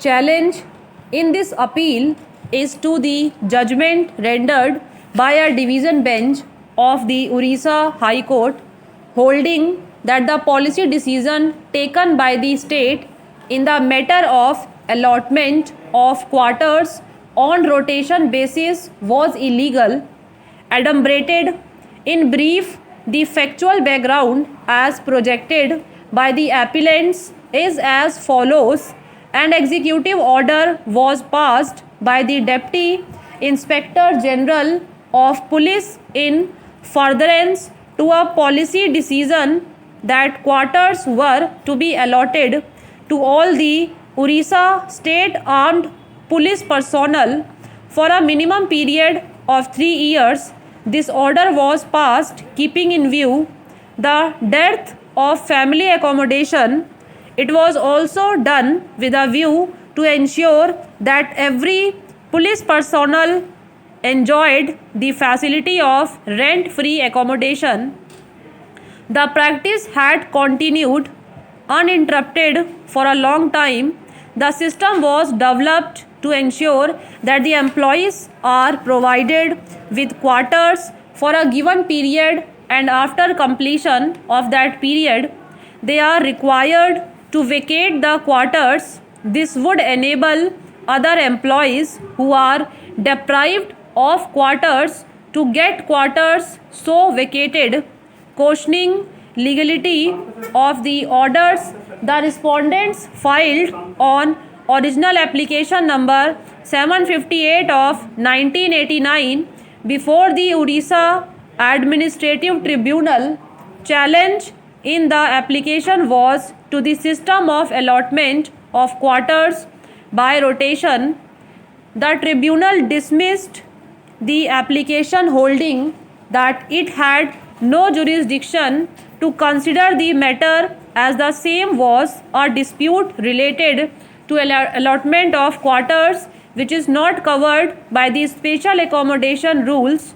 challenge in this appeal is to the judgment rendered by a division bench of the Orissa High Court, holding that the policy decision taken by the state in the matter of allotment of quarters on rotation basis was illegal, adumbrated in brief. The factual background as projected by the appellants is as follows. An executive order was passed by the Deputy Inspector General of Police in furtherance to a policy decision that quarters were to be allotted to all the Orissa State Armed Police personnel for a minimum period of 3 years. This order was passed keeping in view the dearth of family accommodation. It was also done with a view to ensure that every police personnel enjoyed the facility of rent-free accommodation. The practice had continued uninterrupted for a long time. The system was developed to ensure that the employees are provided with quarters for a given period, and after completion of that period they are required to vacate the quarters. This would enable other employees who are deprived of quarters to get quarters so vacated. Questioning legality of the orders, the respondents filed on original application number 758 of 1989 before the Orissa Administrative Tribunal. Challenge in the application was to the system of allotment of quarters by rotation. The tribunal dismissed the application, holding that it had no jurisdiction to consider the matter, as the same was a dispute related to allotment of quarters which is not covered by the special accommodation rules.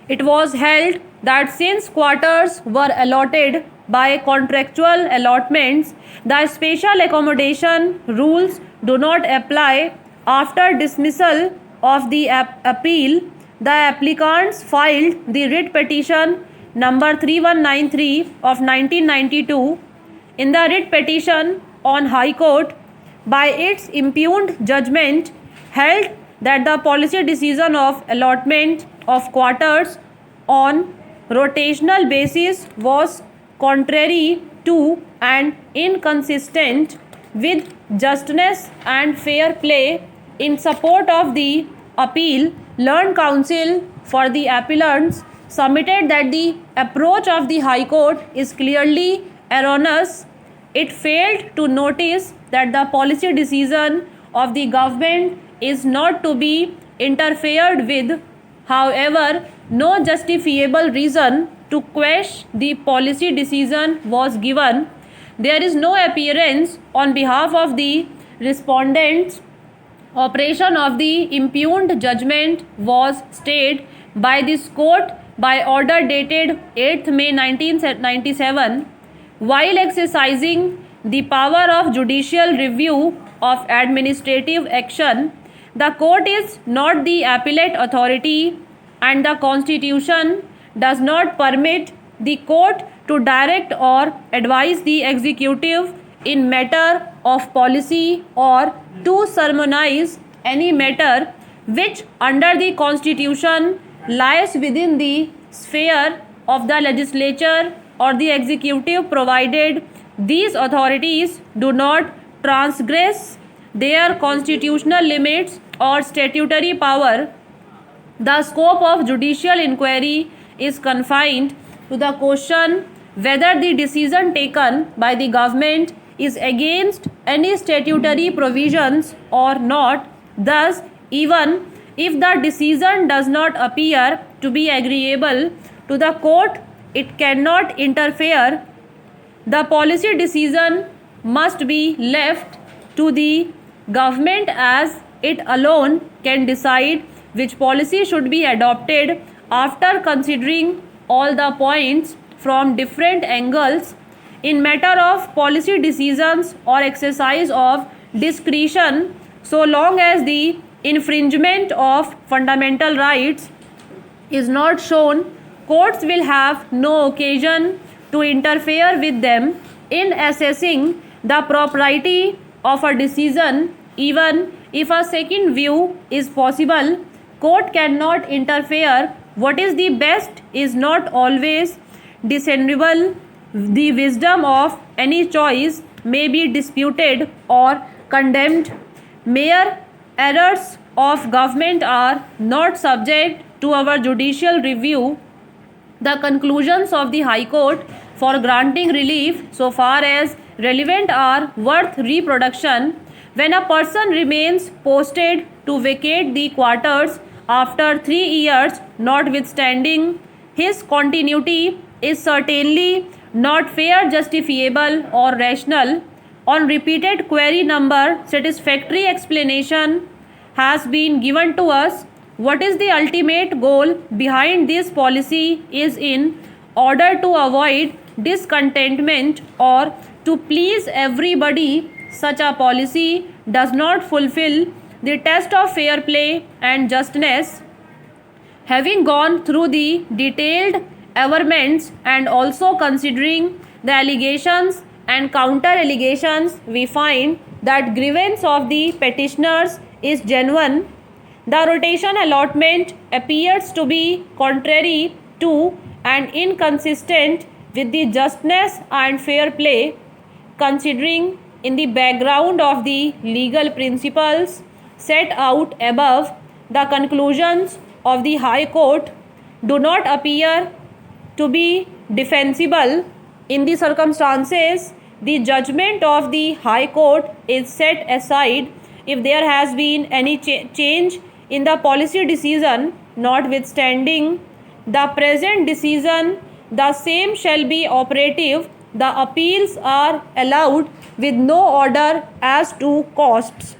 It was held that since quarters were allotted by contractual allotments, the special accommodation rules do not apply. After dismissal of the appeal, the applicants filed the writ petition number 3193 of 1992. In the writ petition on High Court, by its impugned judgment, held that the policy decision of allotment of quarters on rotational basis was contrary to and inconsistent with justness and fair play. In support of the appeal, learned counsel for the appellants submitted that the approach of the High Court is clearly erroneous. It failed to notice that the policy decision of the government is not to be interfered with. However, no justifiable reason to question the policy decision was given. There is no appearance on behalf of the respondents. Operation of the impugned judgment was stayed by this court by order dated 8th May 1997. While exercising the power of judicial review of administrative action, the court is not the appellate authority, and the Constitution does not permit the court to direct or advise the executive in matter of policy or to sermonize any matter which under the Constitution lies within the sphere of the legislature or the executive, provided these authorities do not transgress their constitutional limits or statutory power. The scope of judicial inquiry is confined to the question whether the decision taken by the government is against any statutory provisions or not. Thus, even if the decision does not appear to be agreeable to the court, it cannot interfere. The policy decision must be left to the government, as it alone can decide which policy should be adopted after considering all the points from different angles. In matter of policy decisions or exercise of discretion so long as the infringement of fundamental rights is not shown. Courts will have no occasion to interfere with them in assessing the propriety of a decision. Even if a second view is possible, court cannot interfere. What is the best is not always discernible. The wisdom of any choice may be disputed or condemned. Mere errors of government are not subject to our judicial review. The conclusions of the High Court for granting relief so far as relevant are worth reproduction. When a person remains posted to vacate the quarters after 3 years, notwithstanding his continuity is certainly not fair, justifiable or rational. On repeated query number, satisfactory explanation has been given to us. What is the ultimate goal behind this policy is in order to avoid discontentment or to please everybody. Such a policy does not fulfill the test of fair play and justness. Having gone through the detailed averments and also considering the allegations and counter allegations, we find that grievance of the petitioners is genuine. The rotation allotment appears to be contrary to and inconsistent with the justness and fair play. Considering in the background of the legal principles set out above, the conclusions of the High Court do not appear to be defensible. In the circumstances, the judgment of the High Court is set aside if there has been any change in the policy decision. Notwithstanding the present decision, the same shall be operative. The appeals are allowed with no order as to costs.